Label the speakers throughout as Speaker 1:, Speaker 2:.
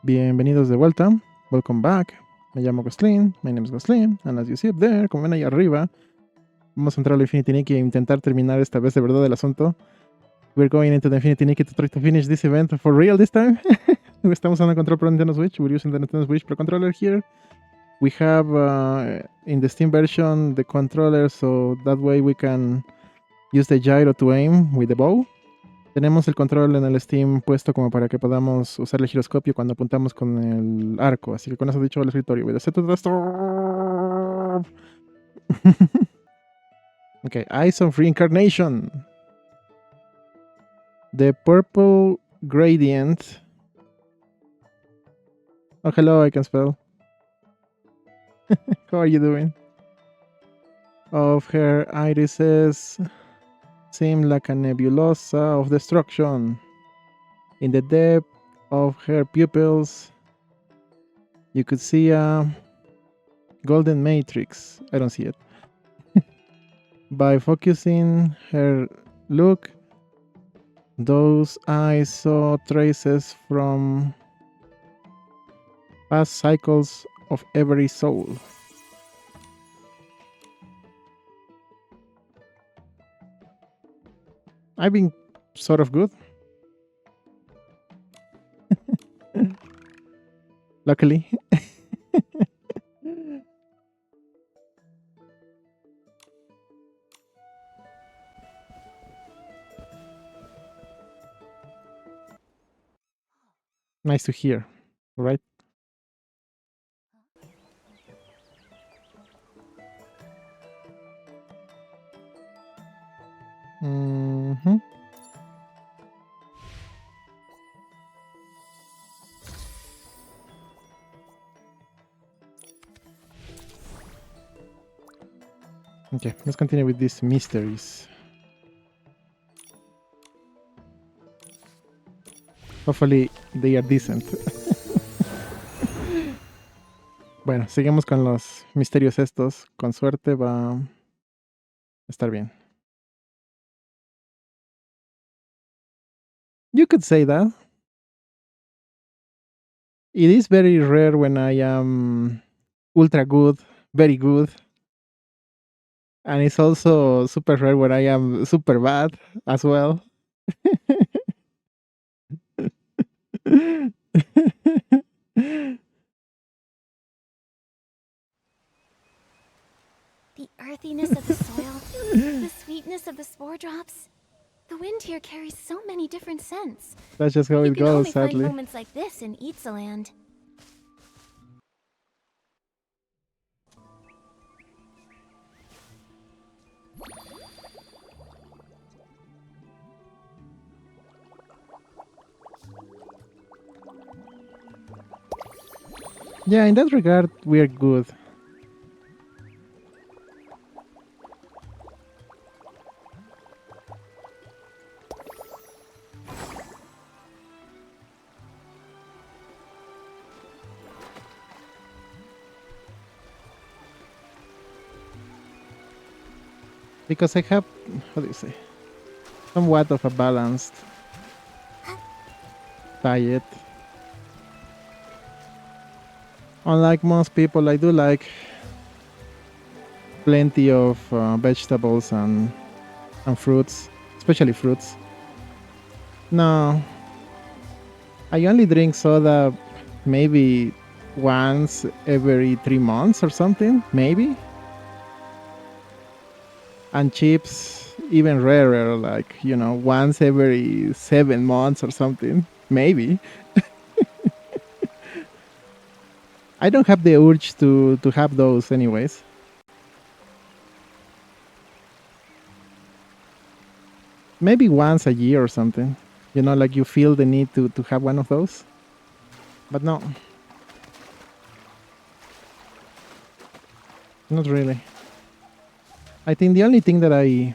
Speaker 1: Bienvenidos de vuelta. Welcome back. Me llamo Glostlyn. My name is Glostlyn. And as you see up there, como ven ahí arriba, vamos a entrar al Infinity Nikki e intentar terminar esta vez de verdad el asunto. We're going into the Infinity Nikki to try to finish this event for real this time. Estamos usando control pro Nintendo Switch. We're using the Nintendo Switch Pro controller here. We have in the Steam version the controller, so that way we can use the gyro to aim with the bow. Tenemos el control en el Steam puesto como para que podamos usar el giroscopio cuando apuntamos con el arco. Así que con eso dicho al escritorio. With the set to the stop. Okay, Eyes of Reincarnation. The purple gradient. Oh, hello, I can spell. How are you doing? Of her irises seem like a nebulosa of destruction. In the depth of her pupils, you could see a golden matrix. I don't see it. By focusing her look, those eyes saw traces from past cycles of every soul. I've been sort of good. Luckily. Nice to hear, right? Mm-hmm. Okay, let's continue with these mysteries. Hopefully they are decent. Bueno, seguimos con los misterios estos. Con suerte va a estar bien. You could say that. It is very rare when I am ultra good, very good. And it's also super rare when I am super bad as well.
Speaker 2: The earthiness of the soil, the sweetness of the spore drops. The wind here carries so many different scents.
Speaker 1: That's just how
Speaker 2: You
Speaker 1: it
Speaker 2: can only
Speaker 1: goes,
Speaker 2: find
Speaker 1: sadly.
Speaker 2: moments like this in Itzaland.
Speaker 1: Yeah, in that regard, we are good. Because I have, how do you say, somewhat of a balanced diet. Unlike most people, I do like plenty of vegetables and fruits, especially fruits. No, I only drink soda maybe once every 3 months or something, maybe. And chips even rarer, like, you know, once every 7 months or something, maybe. I don't have the urge to have those anyways. Maybe once a year or something. You know, like you feel the need to have one of those. But no. Not really. I think the only thing that I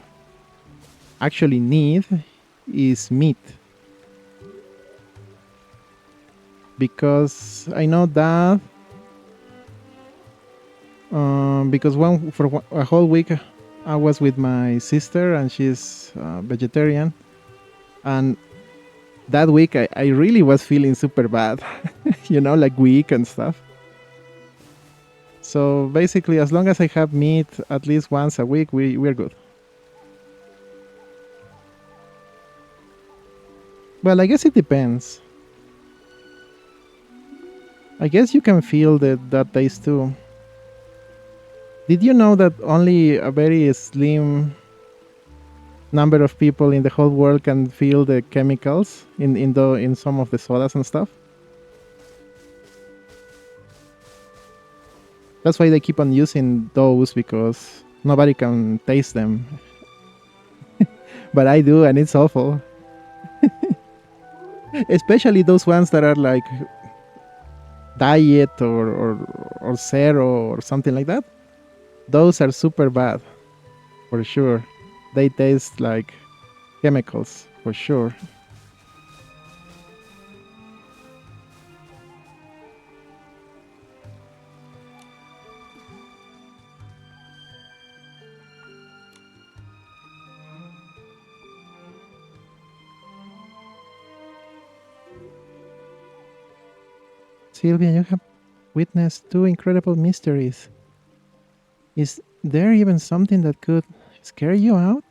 Speaker 1: actually need is meat. Because I know that because for a whole week I was with my sister and she's vegetarian, and that week I really was feeling super bad, like weak and stuff. So basically, as long as I have meat at least once a week, we're good. Well, I guess it depends. I guess you can feel that taste too. Did you know that only a very slim number of people in the whole world can feel the chemicals in some of the sodas and stuff? That's why they keep on using those, because nobody can taste them. But I do, and it's awful. Especially those ones that are like diet or zero or something like that. Those are super bad, for sure. They taste like chemicals, for sure. Sylvia, you have witnessed two incredible mysteries. Is there even something that could scare you out?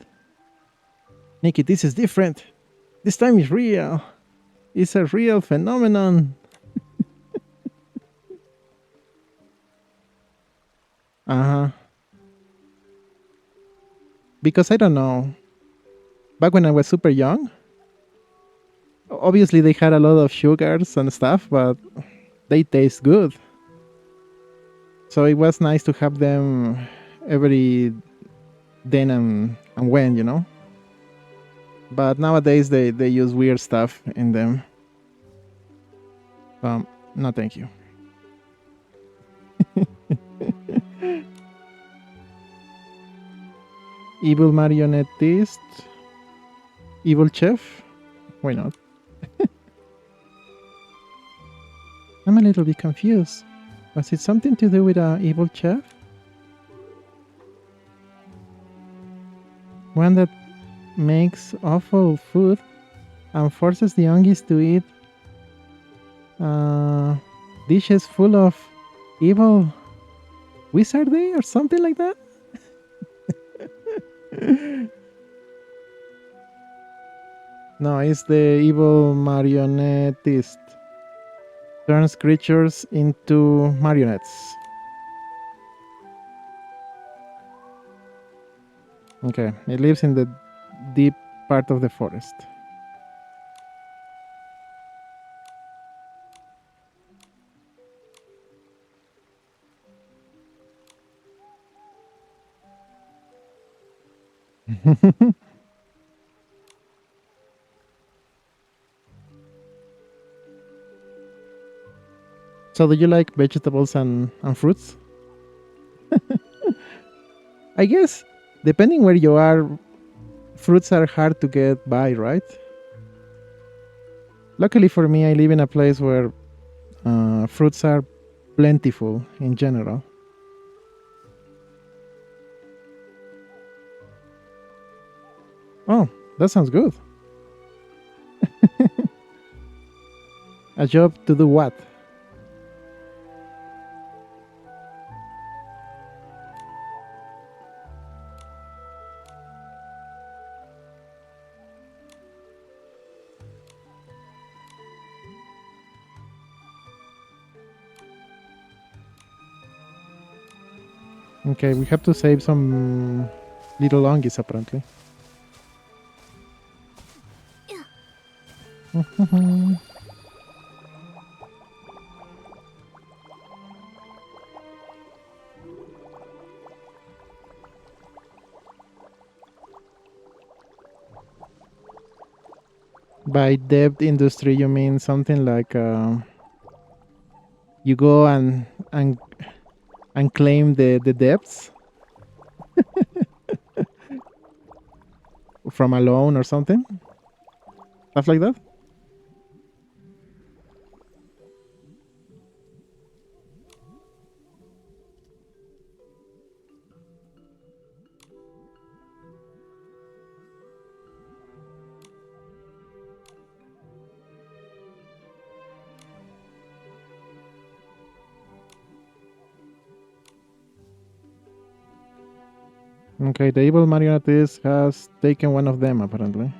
Speaker 1: Nikki, this is different. This time is real. It's a real phenomenon. Uh-huh. Because I don't know. Back when I was super young, obviously they had a lot of sugars and stuff, but they taste good. So it was nice to have them every then and when. But nowadays they use weird stuff in them. No thank you. Evil marionettist? Evil chef? Why not? I'm a little bit confused. Was it something to do with a evil chef? One that makes awful food and forces the Ongis to eat dishes full of evil wizardry or something like that? No, it's the evil marionettist. Turns creatures into marionettes. Okay, it lives in the deep part of the forest. So do you like vegetables and fruits? I guess depending where you are, fruits are hard to get by, right? Luckily for me, I live in a place where fruits are plentiful in general. Oh, that sounds good. A job to do what? Okay, we have to save some little longies apparently. By debt industry, you mean something like you go and claim the debts from a loan or something, stuff like that. Okay, the evil marionette has taken one of them, apparently.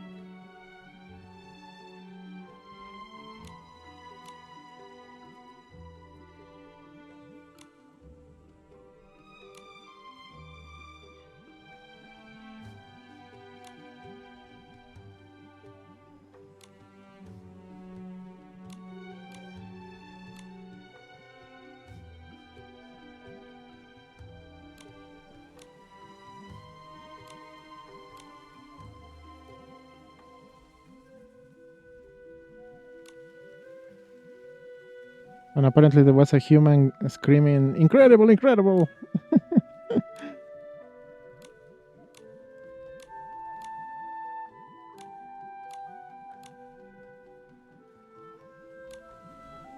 Speaker 1: And apparently there was a human screaming, "Incredible, incredible!"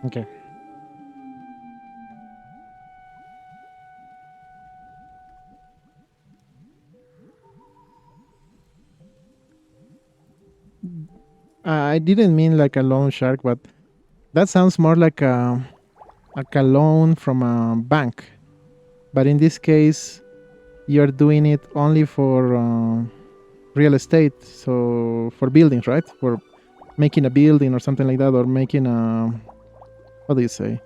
Speaker 1: Okay. I didn't mean like a loan shark, but that sounds more like a loan from a bank. But in this case, you're doing it only for real estate, so for buildings, right? For making a building or something like that, or making a, what do you say?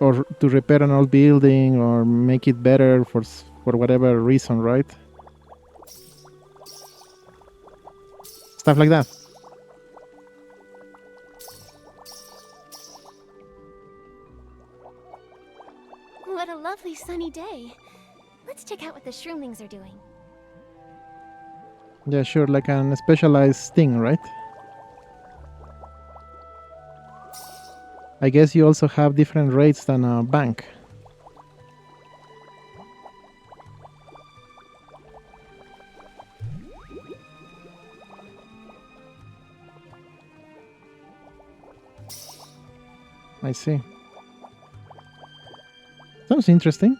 Speaker 1: Or to repair an old building or make it better for whatever reason, right? Stuff like that.
Speaker 2: What a lovely sunny day. Let's check out what the shroomlings are doing.
Speaker 1: Yeah, sure, like a specialized thing, right? I guess you also have different rates than a bank. I see. Sounds interesting.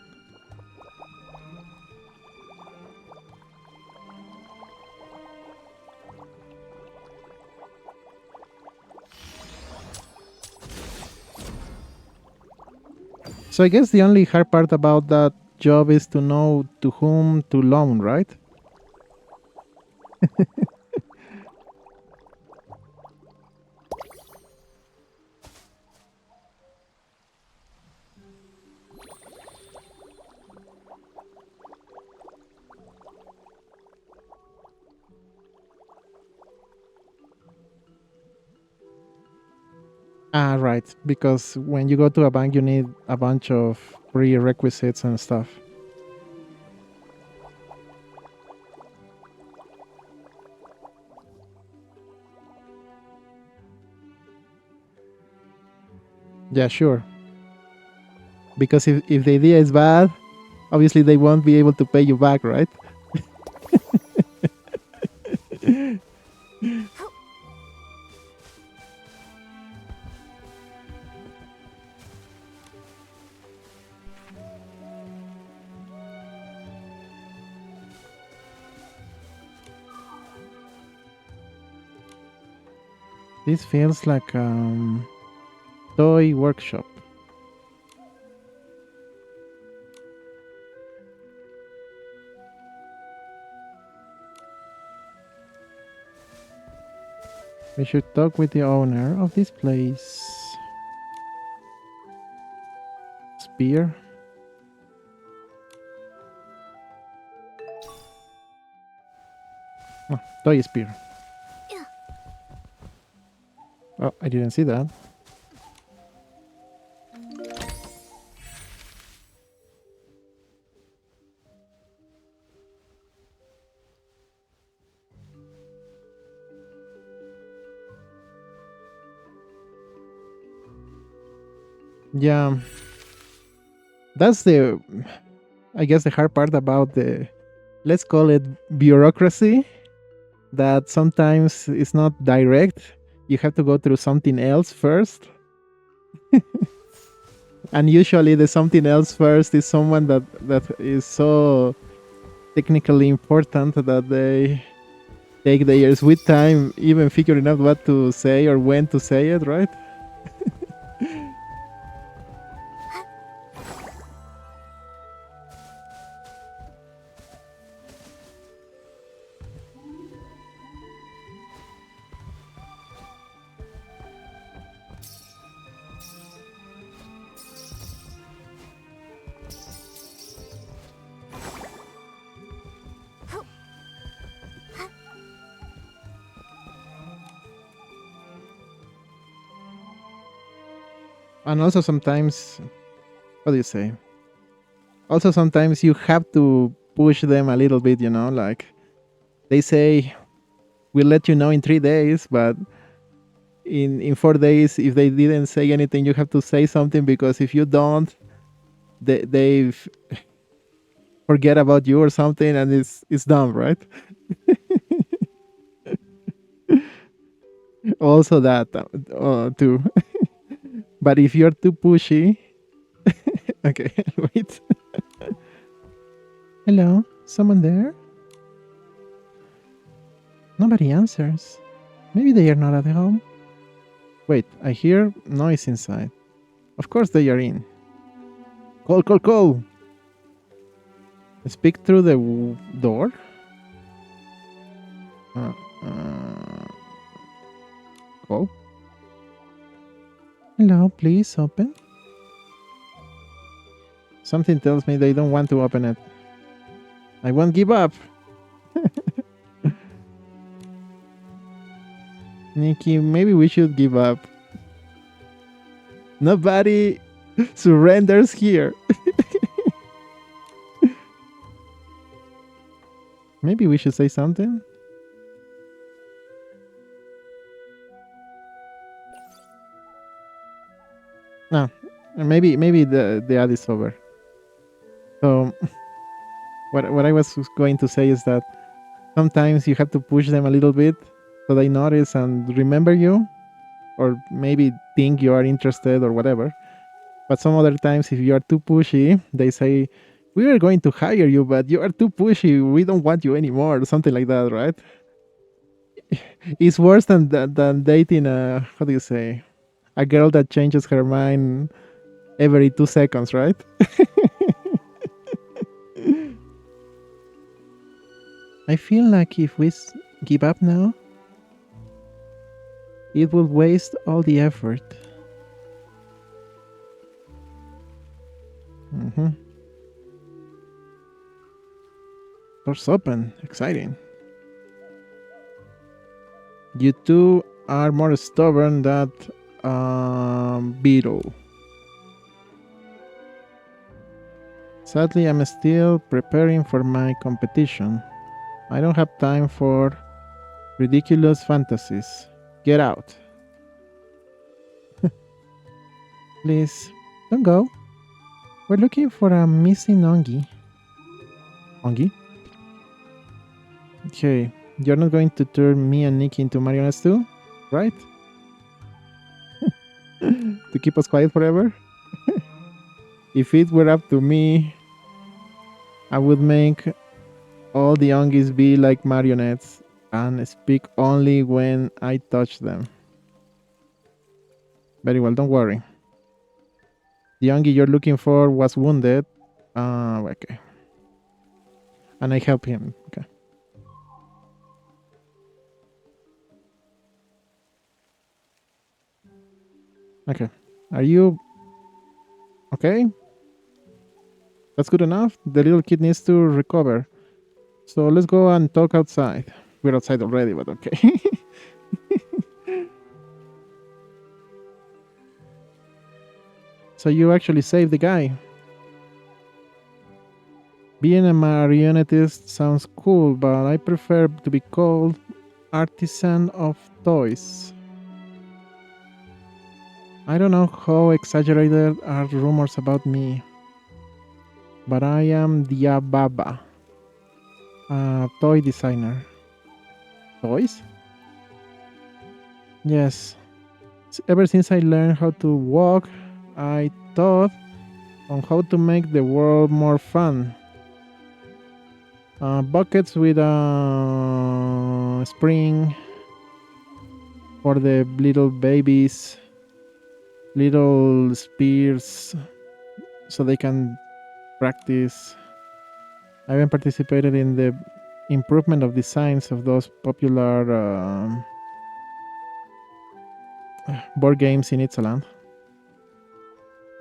Speaker 1: So I guess the only hard part about that job is to know to whom to loan, right? Ah, right. Because when you go to a bank, you need a bunch of prerequisites and stuff. Yeah, sure. Because if the idea is bad, obviously they won't be able to pay you back, right? This feels like toy workshop. We should talk with the owner of this place. Spear. Oh, toy spear.
Speaker 2: Yeah.
Speaker 1: Oh, I didn't see that. Yeah. That's the, I guess, the hard part about the, let's call it bureaucracy, that sometimes it's not direct. You have to go through something else first. And usually the something else first is someone that is so technically important that they take their sweet time even figuring out what to say or when to say it, right? And also sometimes, what do you say? Also sometimes you have to push them a little bit, you know, like they say we'll let you know in 3 days, but in 4 days, if they didn't say anything, you have to say something, because if you don't, they forget about you or something, and it's dumb, right? Also that too. But if you're too pushy, okay, wait. Hello, someone there? Nobody answers. Maybe they are not at home. Wait, I hear noise inside. Of course they are in. Call, call, call! Speak through the door? Uh, uh, call? Hello, please open. Something tells me they don't want to open it. I won't give up. Nikki, maybe we should give up. Nobody surrenders here. Maybe we should say something? No, maybe the ad is over. So what I was going to say is that sometimes you have to push them a little bit so they notice and remember you, or maybe think you are interested or whatever. But some other times, if you are too pushy, they say, "We are going to hire you, but you are too pushy. We don't want you anymore," or something like that, right? It's worse than dating a, how do you say, a girl that changes her mind every 2 seconds, right? I feel like if we give up now, it will waste all the effort. Mm-hmm. Doors open. Exciting. You two are more stubborn than beetle. Sadly, I'm still preparing for my competition. I don't have time for ridiculous fantasies. Get out. Please, don't go. We're looking for a missing Ongi. Ongi? Okay, you're not going to turn me and Nikki into marionettes too, right? To keep us quiet forever? If it were up to me, I would make all the Ongis be like marionettes and speak only when I touch them. Very well, don't worry. The Ongi you're looking for was wounded. Okay. And I help him. Okay. Okay. Are you okay? That's good enough. The little kid needs to recover. So let's go and talk outside. We're outside already, but okay. So you actually saved the guy. Being a marionettist sounds cool, but I prefer to be called artisan of toys. I don't know how exaggerated are rumors about me, but I am Diababa, a toy designer. Toys? Yes. Ever since I learned how to walk, I thought on how to make the world more fun. Buckets with a spring for the little babies, little spears so they can practice. I haven't participated in the improvement of designs of those popular board games in Itzaland.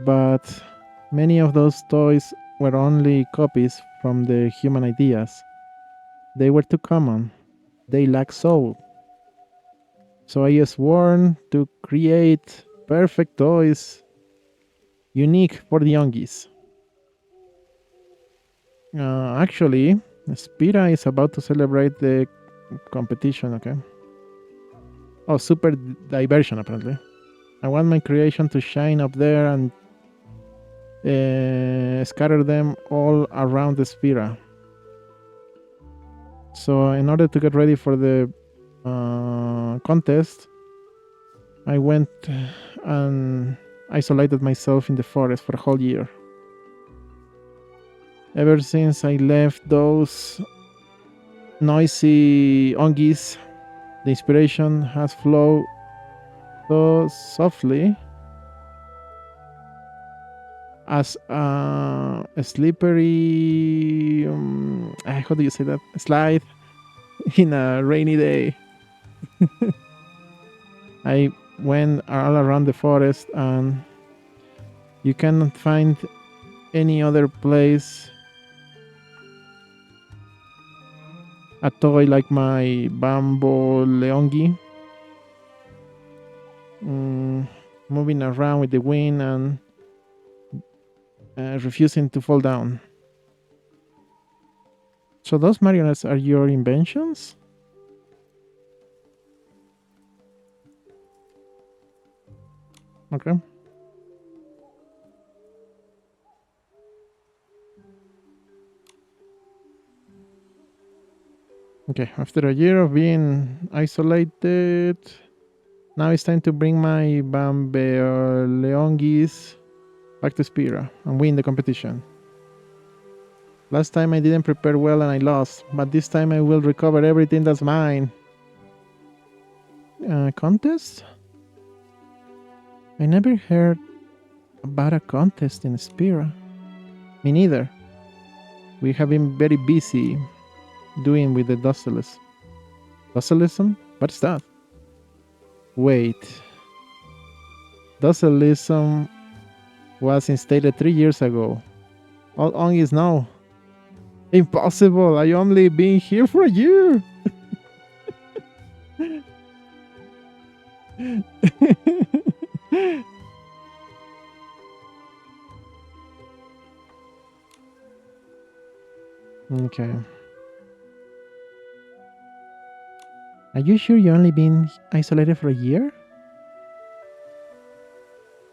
Speaker 1: But many of those toys were only copies from the human ideas. They were too common. They lack soul. So I sworn to create perfect toys Unique for the Youngis. Actually, Spira is about to celebrate the competition, okay? Oh, super diversion, apparently. I want my creation to shine up there and scatter them all around the Spira. So, in order to get ready for the contest, I went and isolated myself in the forest for a whole year. Ever since I left those noisy ongis, the inspiration has flowed so softly as a slippery, how do you say that? Slide in a rainy day. I went all around the forest and you cannot find any other place a toy like my Bambo Leongi, moving around with the wind and refusing to fall down. So those marionettes are your inventions? Okay. Okay, after a year of being isolated, now it's time to bring my Bambeoleongis back to Spira and win the competition. Last time I didn't prepare well and I lost, but this time I will recover everything that's mine. Contest? I never heard about a contest in Spira. Me neither. We have been very busy doing with the Docelis. Docelism? What's that? Wait. Docelism was instated 3 years ago. All on is now. Impossible! I only been here for a year! Okay. Are you sure you only been isolated for a year?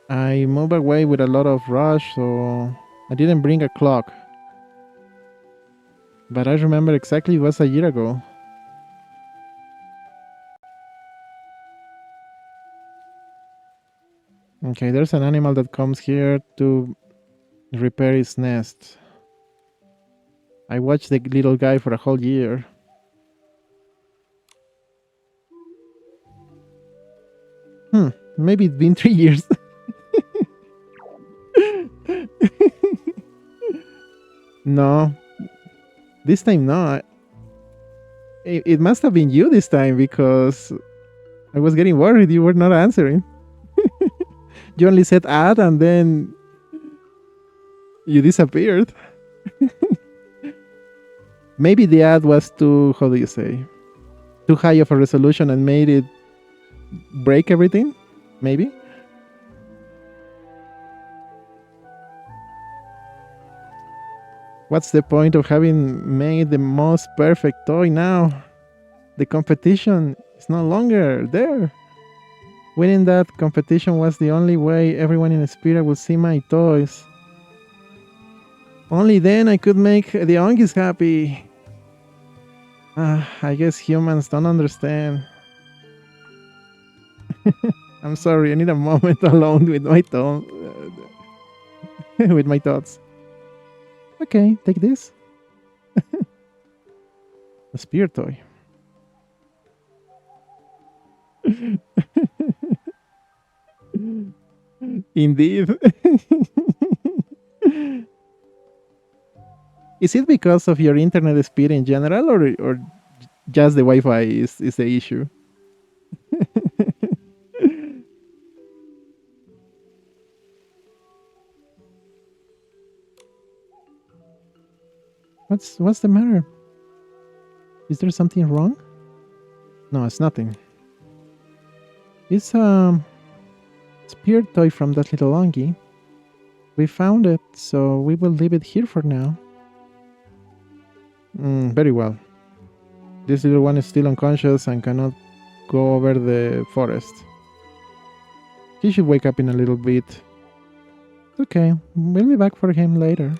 Speaker 1: I moved away with a lot of rush, so I didn't bring a clock. But I remember exactly it was a year ago. Okay, there's an animal that comes here to repair its nest. I watched the little guy for a whole year. Maybe it's been 3 years. No. This time not. It must have been you this time because I was getting worried you were not answering. You only said add and then you disappeared. Maybe the ad was too, how do you say, too high of a resolution and made it break everything? Maybe? What's the point of having made the most perfect toy now? The competition is no longer there. Winning that competition was the only way everyone in Spira would see my toys. Only then I could make the Ongis happy. I guess humans don't understand. I'm sorry, I need a moment alone with my with my thoughts. Okay, take this. A spear toy. Indeed. Is it because of your internet speed in general, or just the Wi-Fi is the issue? What's the matter? Is there something wrong? No, it's nothing. It's a spear toy from that little Ongi. We found it, so we will leave it here for now. Very well. This little one is still unconscious and cannot go over the forest. He should wake up in a little bit. Okay, we'll be back for him later.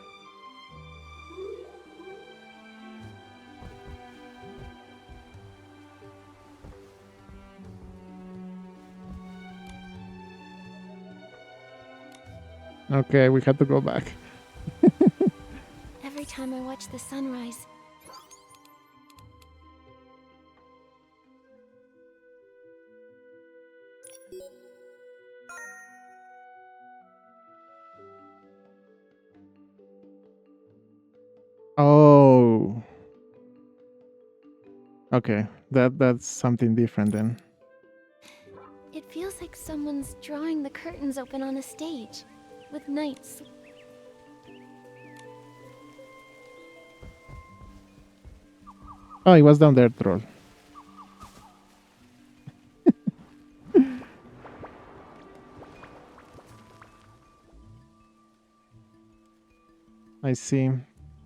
Speaker 1: Okay, we have to go back.
Speaker 2: Every time I watch the sunrise,
Speaker 1: Oh. Okay, that's something different then.
Speaker 2: it feels like someone's drawing the curtains open on a stage, with knights.
Speaker 1: Oh, it was down there, troll. I see.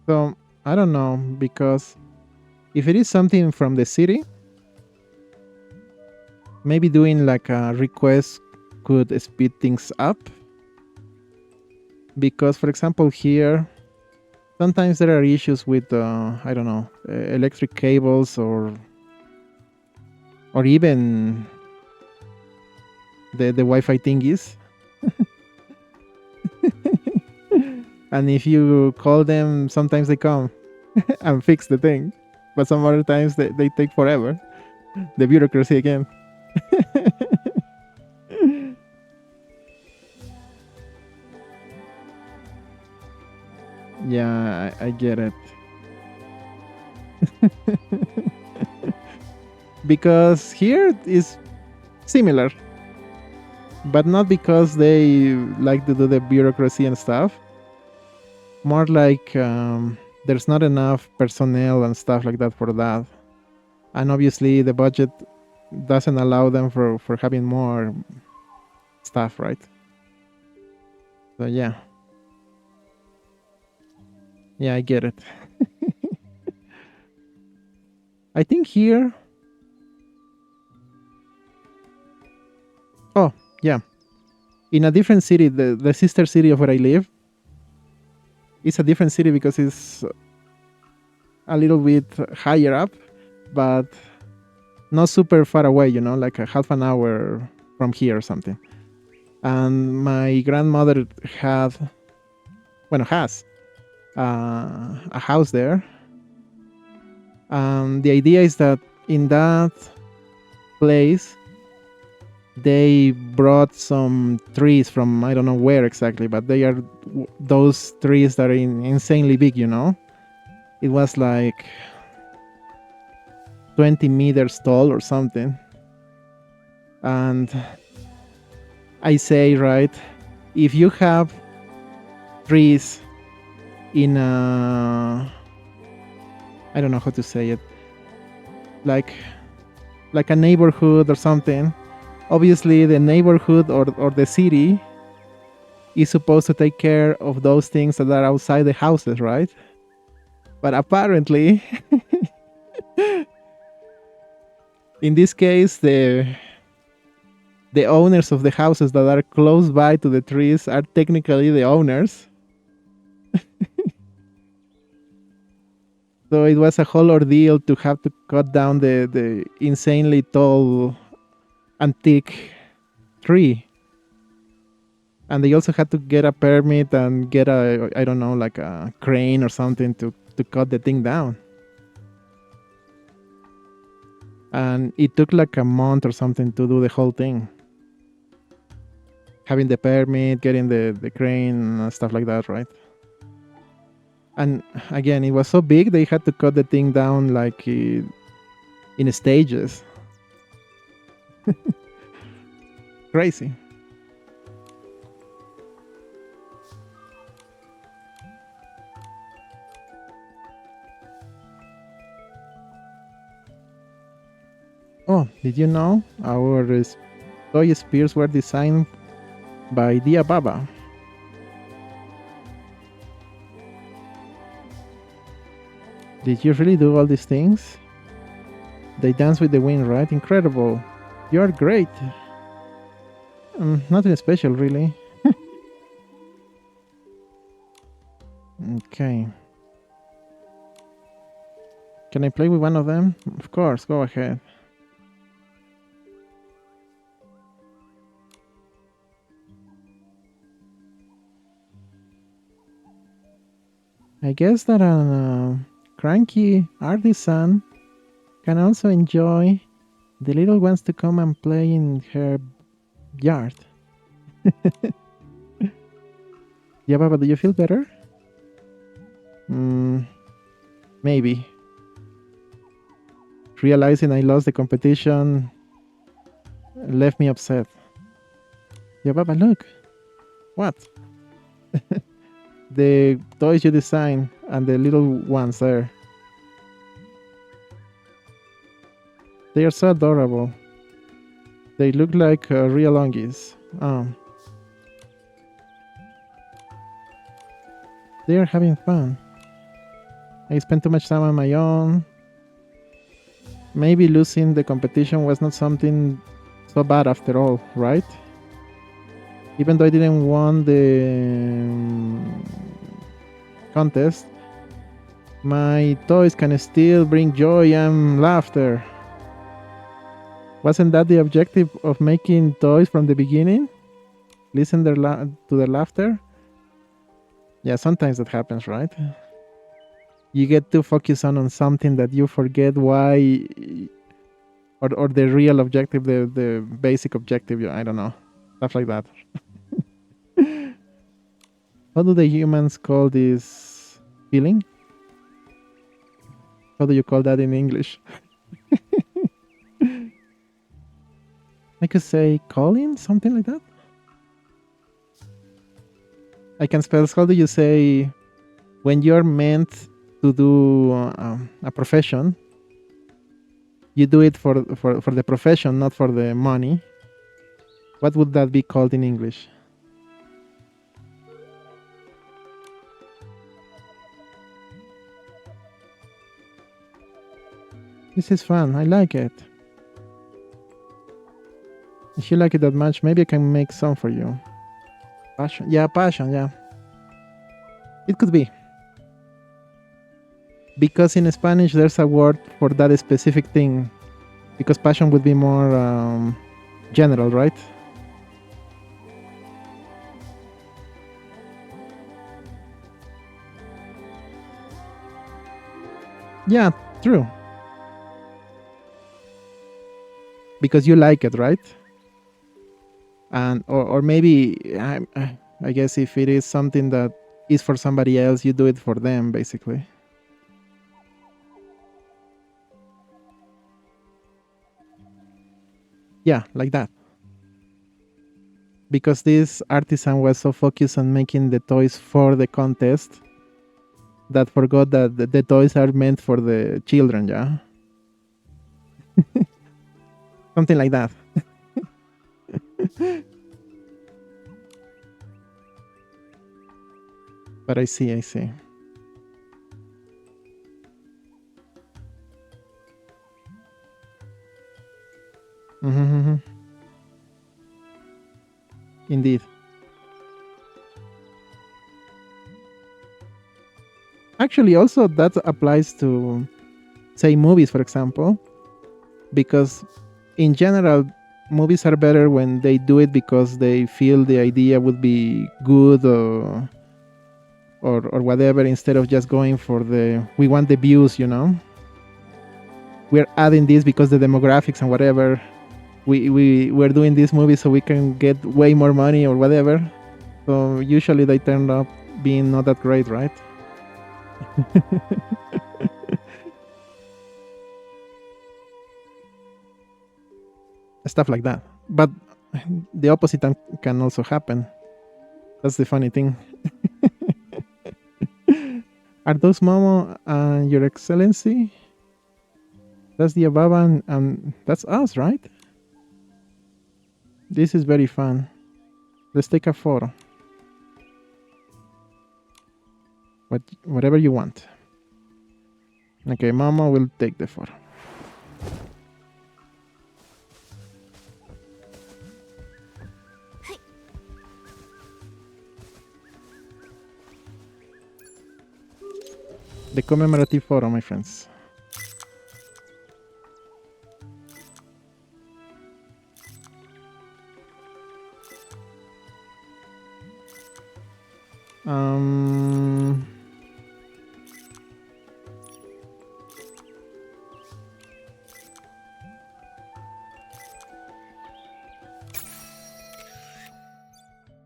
Speaker 1: So, I don't know, because if it is something from the city, maybe doing like a request could speed things up. Because, for example, here, sometimes there are issues with, I don't know, electric cables or even the Wi-Fi thingies. And if you call them, sometimes they come and fix the thing. But some other times they take forever. The bureaucracy again. Yeah, I get it. Because here is similar. But not because they like to do the bureaucracy and stuff. More like there's not enough personnel and stuff like that for that. And obviously the budget doesn't allow them for having more stuff, right? So yeah. Yeah, I get it. I think here... Oh, yeah. In a different city, the sister city of where I live, it's a different city because it's a little bit higher up, but not super far away, you know, like a half an hour from here or something. And my grandmother has a house there. The idea is that in that place, they brought some trees from I don't know where exactly, but they are those trees that are insanely big, you know. It was like 20 meters tall or something. And I say, right, if you have trees in a... I don't know how to say it. Like a neighborhood or something. Obviously, the neighborhood or the city is supposed to take care of those things that are outside the houses, right? But apparently, in this case, the owners of the houses that are close by to the trees are technically the owners. So it was a whole ordeal to have to cut down the insanely tall antique tree. And they also had to get a permit and get a, I don't know, like a crane or something to cut the thing down. And it took like a month or something to do the whole thing. Having the permit, getting the crane and stuff like that, right? And again, it was so big they had to cut the thing down like in stages. Crazy. Oh, did you know our toy spears were designed by Dia Baba? Did you really do all these things? They dance with the wind, right? Incredible. You're great. Nothing special, really. Okay. Can I play with one of them? Of course, go ahead. I guess that a cranky artisan can also enjoy the little ones to come and play in her yard. Yeah, Baba, do you feel better? Maybe. Realizing I lost the competition left me upset. Yeah, Baba, look. What? The toys you design and the little ones there. They are so adorable. They look like real ungies. They are having fun. I spent too much time on my own. Maybe losing the competition was not something so bad after all, right? Even though I didn't won the contest, my toys can still bring joy and laughter. Wasn't that the objective of making toys from the beginning? Listen to their laughter? Yeah, sometimes that happens, right? You get too focused on something that you forget why, or the real objective, the basic objective. I don't know, stuff like that. How do the humans call this feeling? How do you call that in English? I could say calling, something like that. I can spell. How do you say when you're meant to do a profession? You do it for the profession, not for the money. What would that be called in English? This is fun. I like it. If you like it that much, maybe I can make some for you. Passion. Yeah, passion. Yeah. It could be. Because in Spanish, there's a word for that specific thing. Because passion would be more general, right? Yeah, true. Because you like it, right? And or maybe I guess if it is something that is for somebody else, you do it for them, basically. Yeah, like that. Because this artisan was so focused on making the toys for the contest that forgot that the toys are meant for the children, yeah? Something like that. But I see. Mm-hmm. Indeed. Actually, also that applies to, say, movies, for example, because in general, movies are better when they do it because they feel the idea would be good or whatever, instead of just going for we want the views, We're adding this because the demographics and whatever. We're doing this movie so we can get way more money or whatever. So usually they turn up being not that great, right? Stuff like that. But the opposite can also happen. That's the funny thing. Are those Momo and Your Excellency? That's the Ababa and that's us, right? This is very fun. Let's take a photo. Whatever you want. Okay, Mama will take the photo. The commemorative photo, my friends.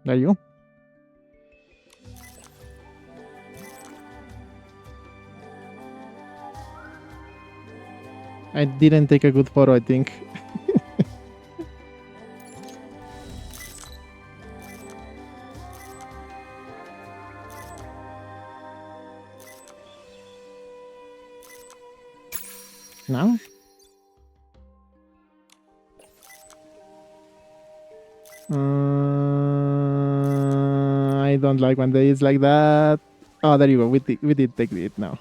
Speaker 1: There you go. I didn't take a good photo, I think. Now? I don't like when it's like that. Oh, there you go. We did take it now.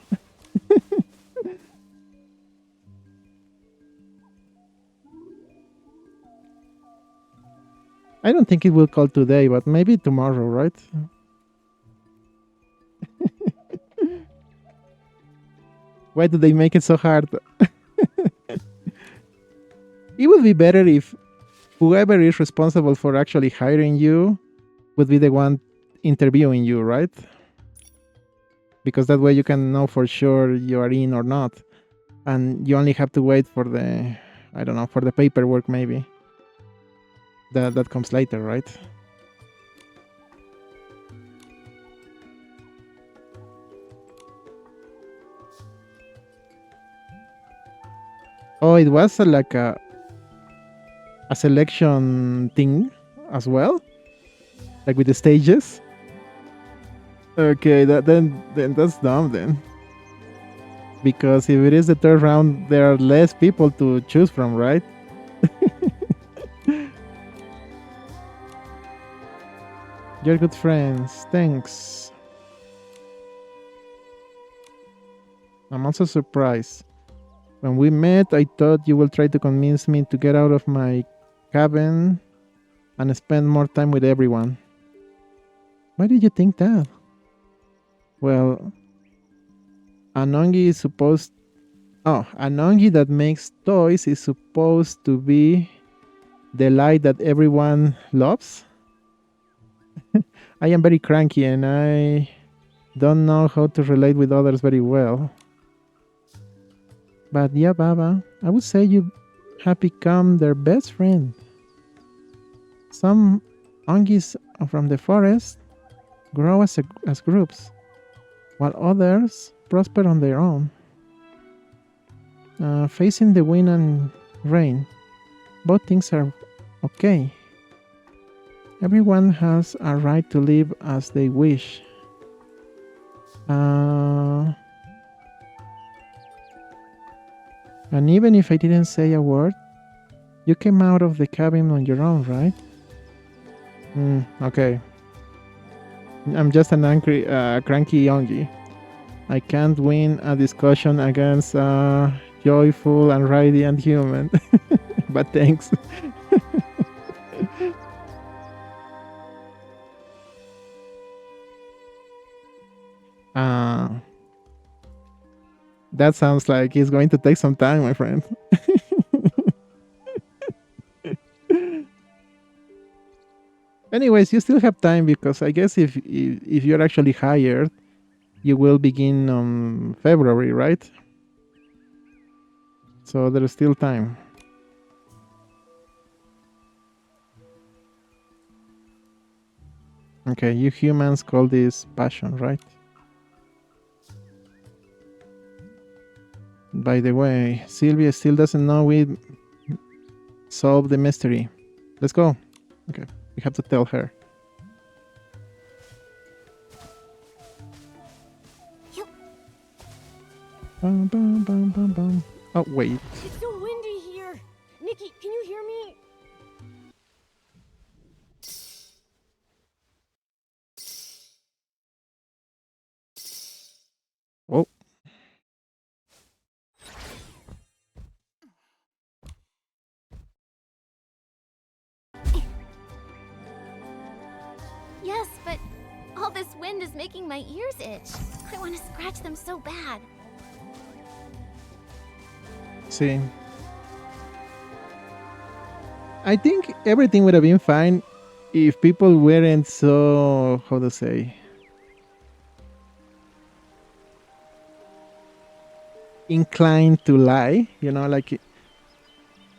Speaker 1: I don't think it will call today, but maybe tomorrow, right? Why do they make it so hard? It would be better if whoever is responsible for actually hiring you would be the one interviewing you, right? Because that way you can know for sure you are in or not. And you only have to wait for the, I don't know, for the paperwork maybe. That comes later, right? Oh, it was like a selection thing as well, like with the stages. Okay, then that's dumb then. Because if it is the third round, there are less people to choose from, right? You're good friends. Thanks. I'm also surprised. When we met, I thought you will try to convince me to get out of my cabin and spend more time with everyone. Why did you think that? Well, Anongi is supposed... Oh, Anongi that makes toys is supposed to be the light that everyone loves? I am very cranky and I don't know how to relate with others very well. But yeah, Baba, I would say you have become their best friend. Some ongis from the forest grow as groups, while others prosper on their own. Facing the wind and rain, both things are okay. Everyone has a right to live as they wish. And even if I didn't say a word, you came out of the cabin on your own, right? Okay. I'm just an angry, cranky Yongi. I can't win a discussion against a joyful and radiant human. But thanks. That sounds like it's going to take some time, my friend. Anyways, you still have time because I guess if you're actually hired, you will begin on February, right? So there's still time. Okay, you humans call this passion, right? By the way, Sylvia still doesn't know we solved the mystery. Let's go. Okay, we have to tell her. Bum, bum, bum, bum, bum. Oh, wait.
Speaker 3: It's so windy here. Nikki, can you hear me?
Speaker 1: Oh.
Speaker 2: friend is making my ears itch. I want to scratch them so bad.
Speaker 1: See. I think everything would have been fine if people weren't so, how to say, inclined to lie. You know, like,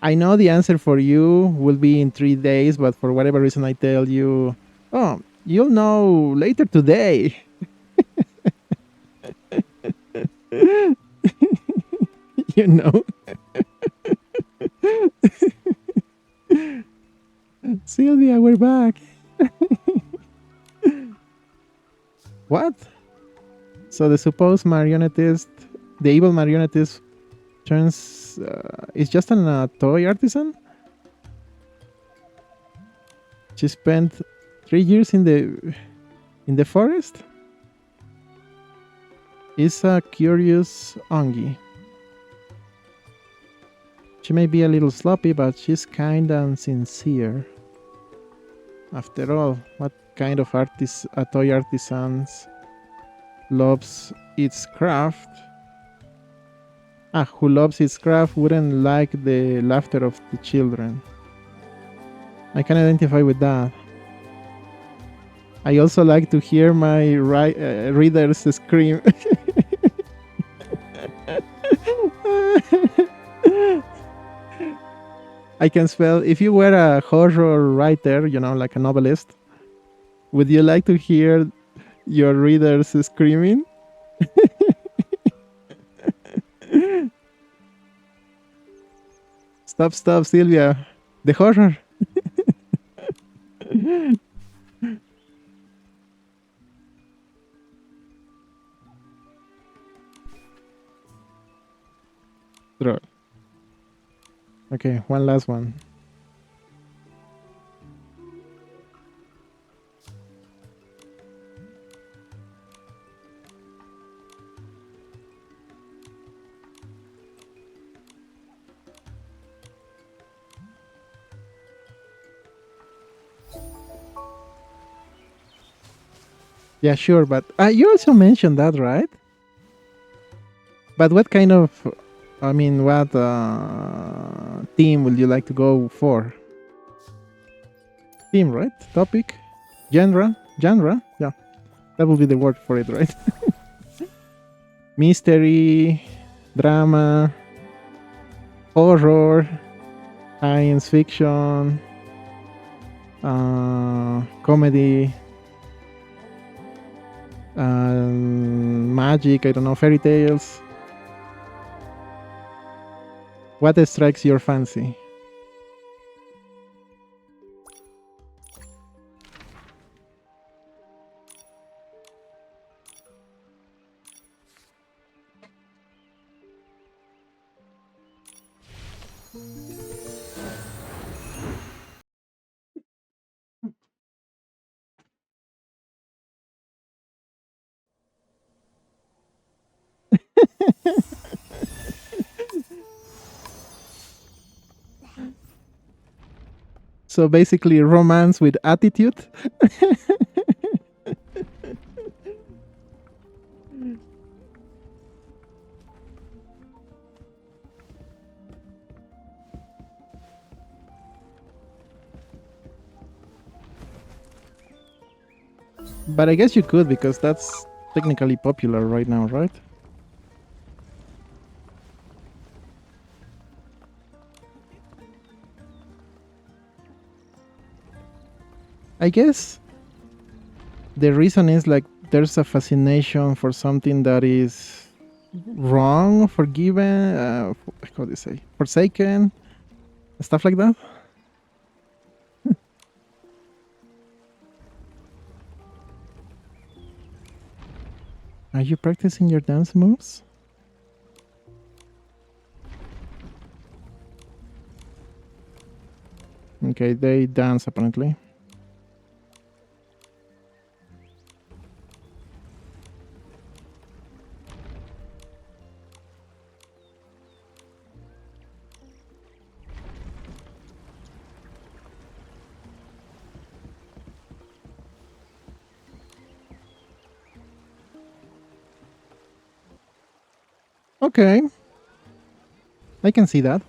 Speaker 1: I know the answer for you will be in 3 days, but for whatever reason I tell you, oh, you'll know later today. You know? Sylvia, we're back. What? So the supposed marionettist, the evil marionettist, turns is just a toy artisan. She spent 3 years in the forest. Is a curious Ongi. She may be a little sloppy, but she's kind and sincere. After all, what kind of artist, a toy artisan loves its craft? Who loves its craft wouldn't like the laughter of the children. I can identify with that. I also like to hear my readers scream. I can spell, if you were a horror writer, you know, like a novelist, would you like to hear your readers screaming? Stop, Sylvia. The horror. Troll. Okay, one last one. Yeah, sure, but you also mentioned that, right? But what kind of, I mean, what theme would you like to go for? Theme, right? Topic? Genre? Yeah, that will be the word for it, right? Mystery, drama, horror, science fiction, comedy, magic, I don't know, fairy tales. What strikes your fancy? So basically, romance with attitude. But I guess you could, because that's technically popular right now, right? I guess the reason is like there's a fascination for something that is wrong, forgiven, how do you say, forsaken, stuff like that. Are you practicing your dance moves? Okay, they dance apparently. Okay, I can see that.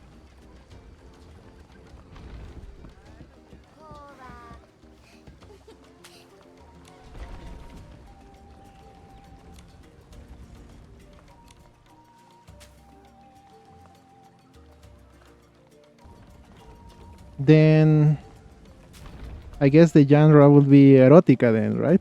Speaker 1: Then I guess the genre would be erotica then, right?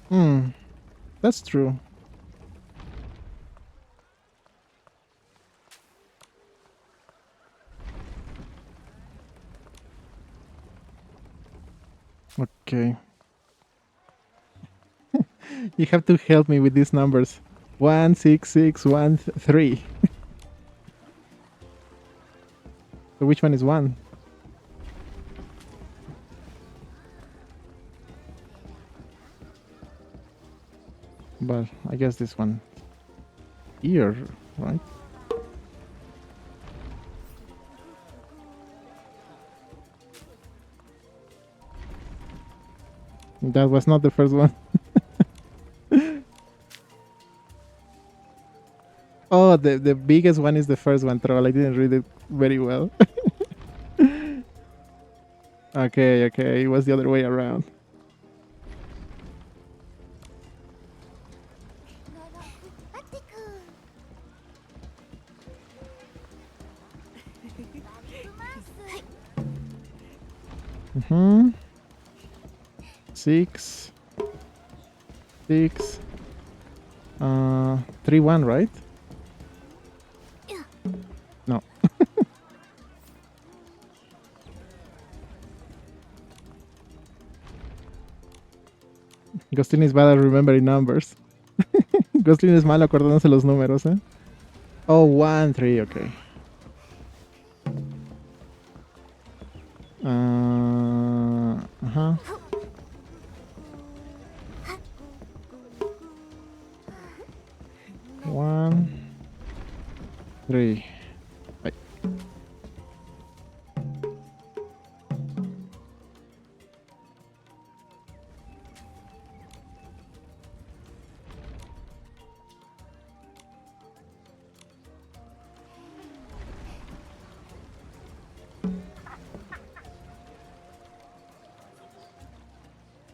Speaker 1: Hmm, that's true. Okay. You have to help me with these numbers. 16613. So which one is 1? But I guess this one here, right? That was not the first one. Oh, the biggest one is the first one, troll. I didn't read it very well. Okay, it was the other way around. Mm-hmm. 6, 6, 3, 1, right? No. Glostlyn is bad at remembering numbers. Glostlyn es malo acordándose los números, ¿eh? Oh, 1, 3, okay. Ajá. 1, 3. Right.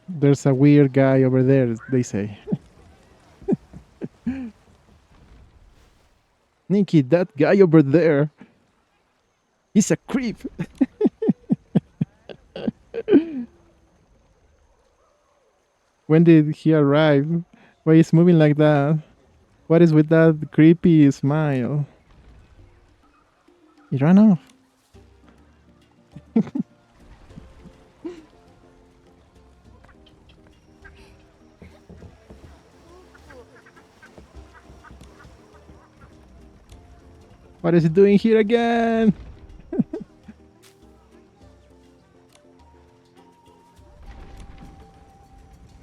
Speaker 1: There's a weird guy over there, they say. Nikki, that guy over there, he's a creep. When did he arrive? Why is moving like that? What is with that creepy smile? He ran off. What is he doing here again?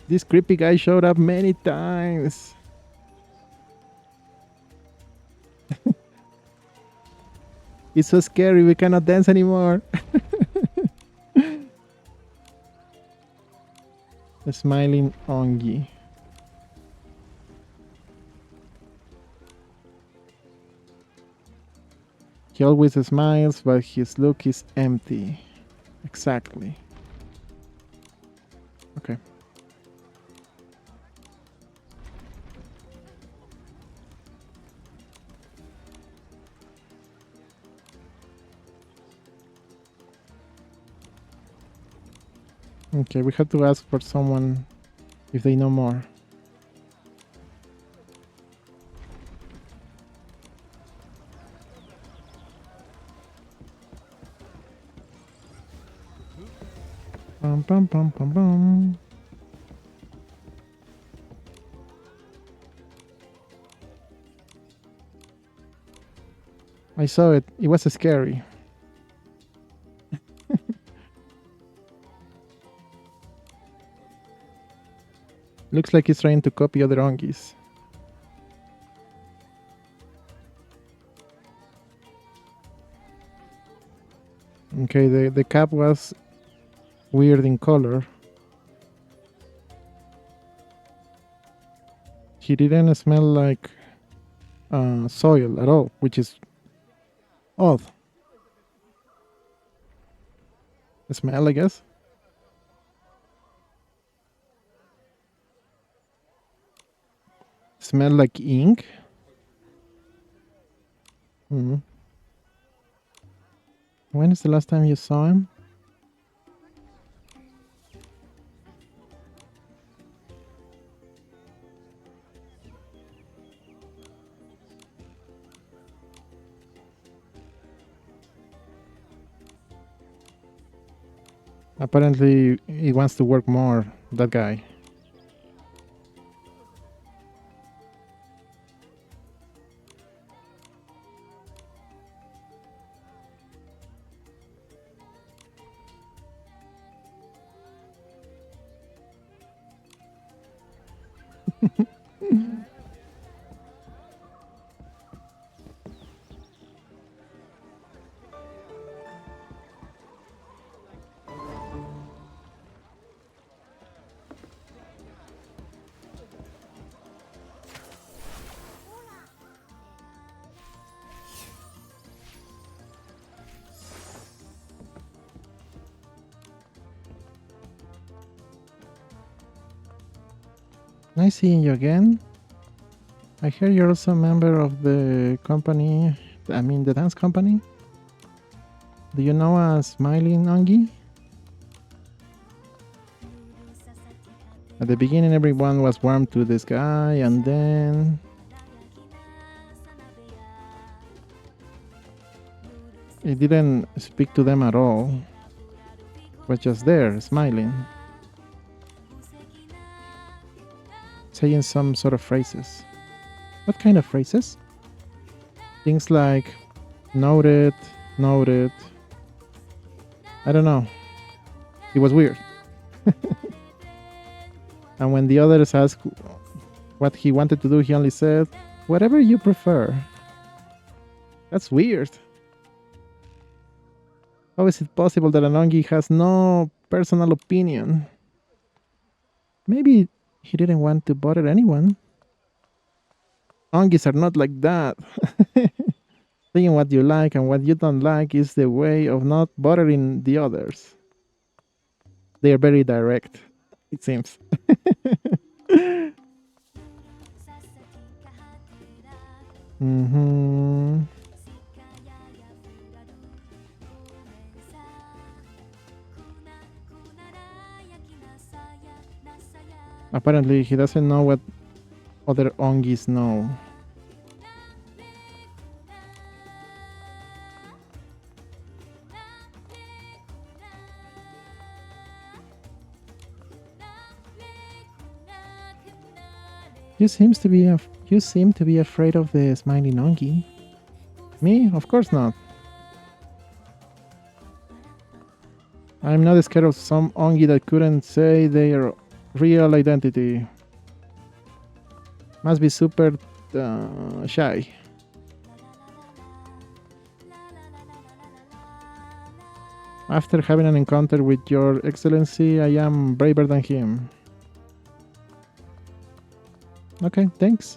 Speaker 1: This creepy guy showed up many times. It's so scary, we cannot dance anymore. The smiling Ongi. He always smiles, but his look is empty. Exactly. Okay. Okay, we have to ask for someone if they know more. Bum, bum, bum, bum, bum. I saw it. It was scary. Looks like he's trying to copy other Ongis. Okay, the cap was weird in color. He didn't smell like soil at all, which is odd. The smell, I guess. Smell like ink. Hmm. When is the last time you saw him? Apparently, he wants to work more, that guy. Nice seeing you again. I hear you're also a member of the company, the dance company. Do you know a smiling Ongi? At the beginning, everyone was warm to this guy, and then he didn't speak to them at all. Was just there, smiling, saying some sort of phrases. What kind of phrases? Things like noted, noted. I don't know. It was weird. And when the others asked what he wanted to do, he only said, "Whatever you prefer." That's weird. How is it possible that an Ongi has no personal opinion? Maybe he didn't want to bother anyone. Ongis are not like that. Saying what you like and what you don't like is the way of not bothering the others. They are very direct, it seems. Mm-hmm. Apparently, he doesn't know what other Ongis know. You seem to be afraid of the smiling Ongi. Me? Of course not. I'm not scared of some Ongi that couldn't say their real identity. Must be super shy. After having an encounter with your excellency, I am braver than him. Okay, thanks.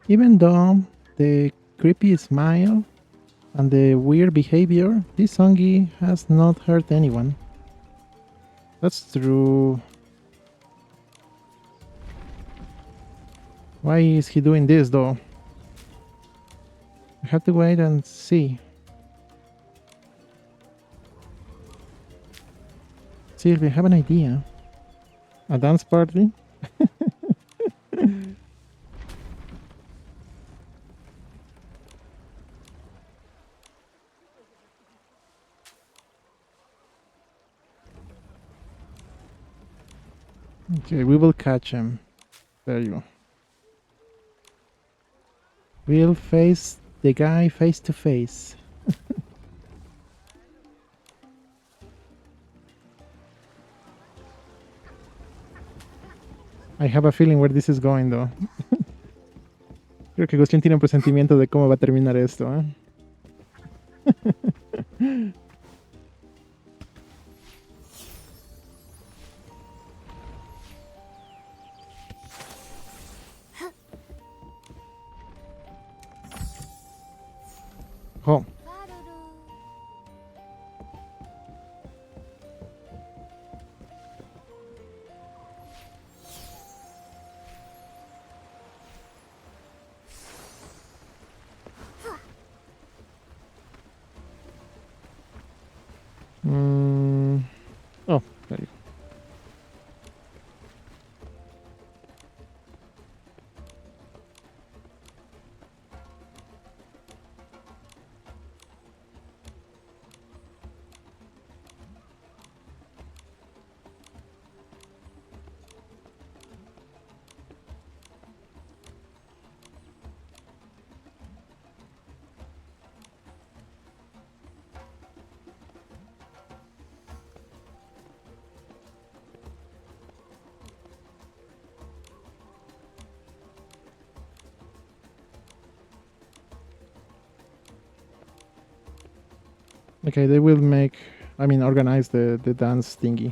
Speaker 1: Even though the creepy smile and the weird behavior, this Ongi has not hurt anyone. That's true. Why is he doing this though? We have to wait and see. See if we have an idea. A dance party? Okay, we will catch him. There you go. We'll face the guy face to face. I have a feeling where this is going, though. Creo que Glostlyn tiene un presentimiento de cómo va a terminar esto, ¿eh? Oh. Oh, there you go. Okay, they will organize the dance thingy.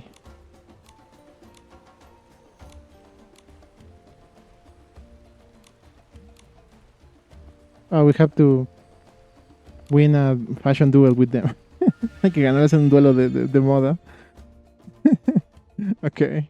Speaker 1: Oh, we have to win a fashion duel with them. Hay que ganarles en un duelo de moda. Okay.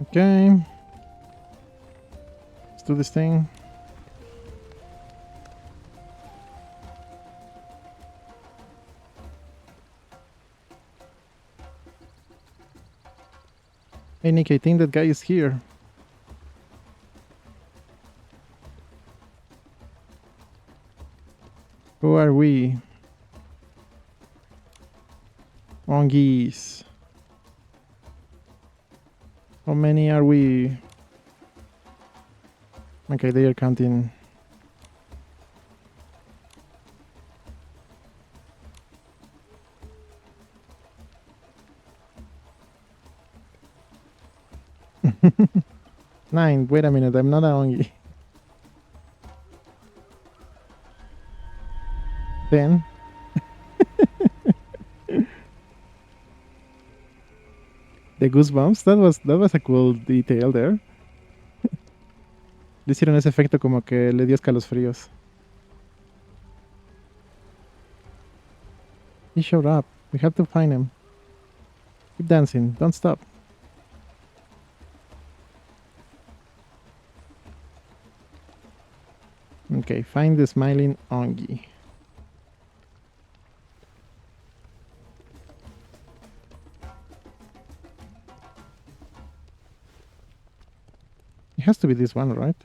Speaker 1: Okay. Let's do this thing. Hey Nick, I think that guy is here. Who are we? Monkeys. How many are we? Okay, they are counting. Nine. Wait a minute, I'm not a ongi. 10. The goosebumps. That was a cool detail there. Le hicieron ese efecto como que le dio escalofríos. He showed up. We have to find him. Keep dancing. Don't stop. Okay, find the smiling ongi. It has to be this one, right?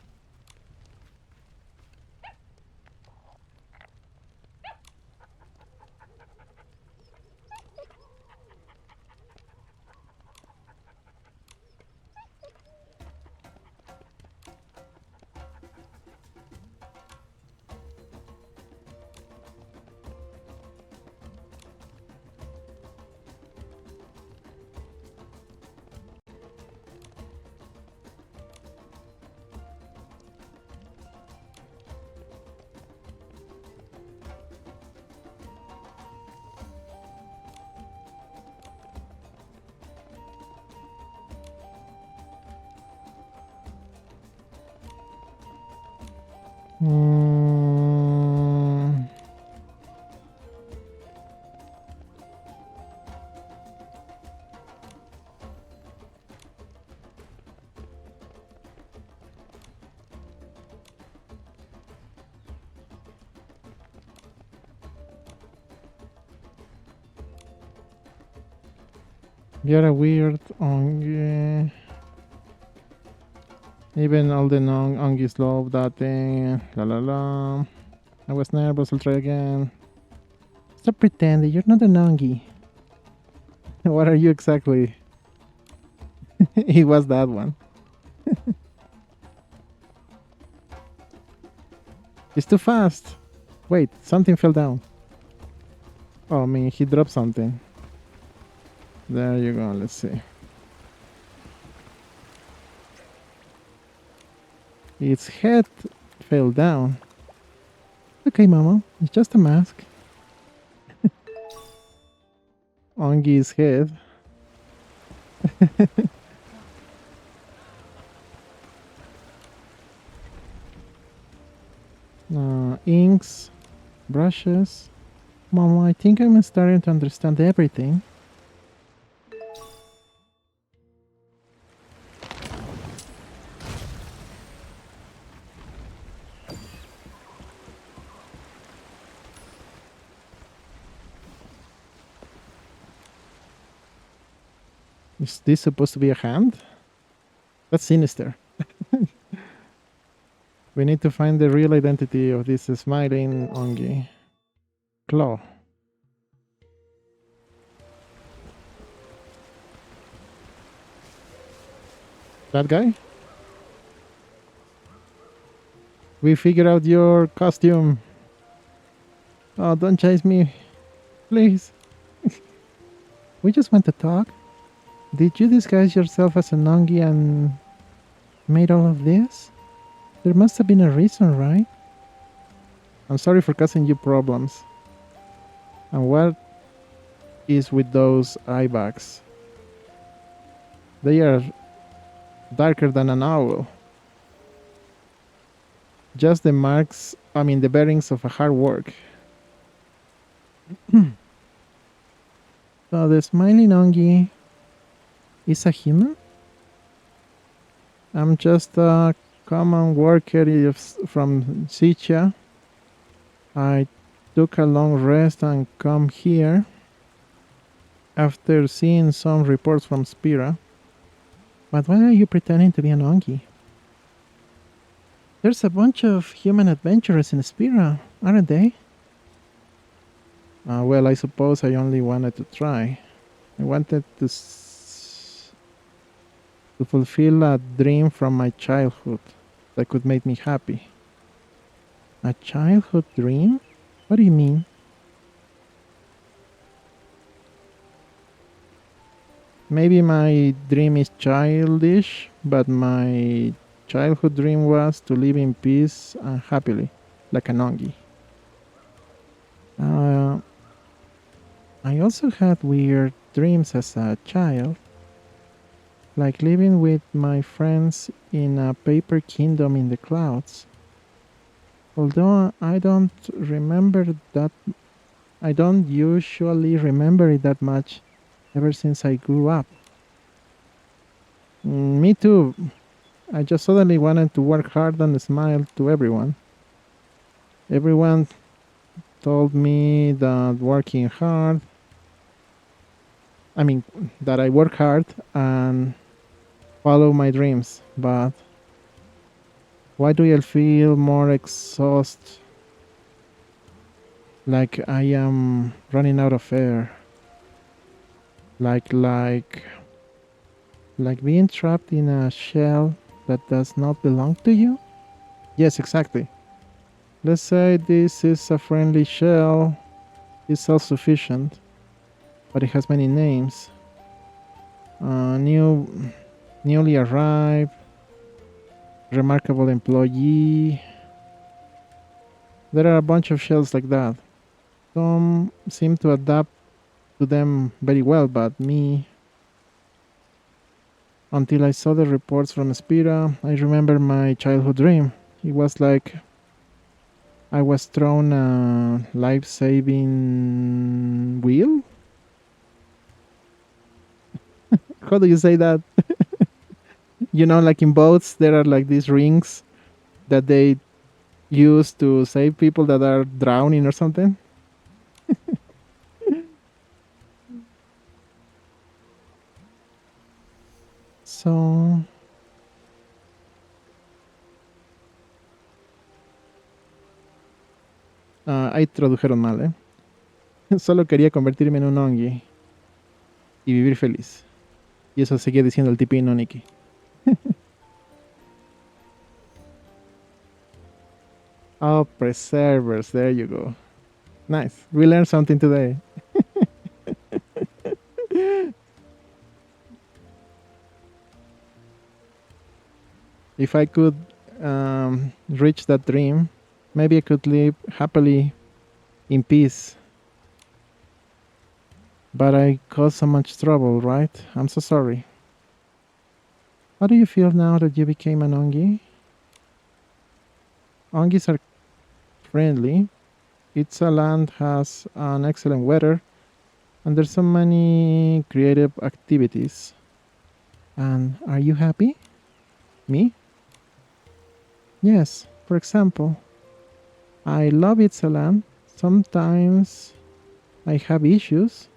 Speaker 1: Mm. You're a weird Ongi. Even all the Ongis love that thing. La la la. I was nervous, I'll try again. Stop pretending, you're not an Ongi. What are you exactly? It was that one. It's too fast. Wait, something fell down. Oh, I mean, he dropped something. There you go, let's see. Its head fell down. Okay, Mama, it's just a mask. Ongi's head. Inks, brushes. Mama, I think I'm starting to understand everything. Is this supposed to be a hand? That's sinister. We need to find the real identity of this smiling Ongi. Claw. That guy? We figured out your costume. Oh, don't chase me. Please. We just want to talk. Did you disguise yourself as an Ongi and made all of this? There must have been a reason, right? I'm sorry for causing you problems. And what is with those eye bags? They are darker than an owl. Just the marks, the bearings of a hard work. So the smiling Ongi is a human? I'm just a common worker from Sicha. I took a long rest and come here after seeing some reports from Spira. But why are you pretending to be an Ongi? There's a bunch of human adventurers in Spira, aren't they? Well, I suppose I only wanted to try. I wanted to fulfill a dream from my childhood that could make me happy. A childhood dream? What do you mean? Maybe my dream is childish, but my childhood dream was to live in peace and happily, like an Ongi. I also had weird dreams as a child, like living with my friends in a paper kingdom in the clouds. Although I don't usually remember it that much ever since I grew up. Me too. I just suddenly wanted to work hard and smile to everyone. Everyone told me that that I work hard and follow my dreams, but why do I feel more exhausted? Like I am running out of air. Like being trapped in a shell that does not belong to you? Yes, exactly. Let's say this is a friendly shell. It's self-sufficient, but it has many names. Newly arrived, remarkable employee. There are a bunch of shells like that. Some seem to adapt to them very well, but me... Until I saw the reports from Spira, I remember my childhood dream. It was like I was thrown a life-saving wheel. How do you say that? You know, like in boats, there are like these rings that they use to save people that are drowning or something. So ahí tradujeron mal, ¿eh? Solo quería convertirme en un ongi y vivir feliz. Y eso seguía diciendo el tipino Nikki. Oh, preservers, there you go. Nice. We learned something today. If I could reach that dream, maybe I could live happily in peace. But I caused so much trouble, right? I'm so sorry. How do you feel now that you became an ongi? Ongis are friendly. Itzaland has an excellent weather, and there's so many creative activities. And are you happy? Me? Yes, for example, I love Itzaland. Sometimes I have issues,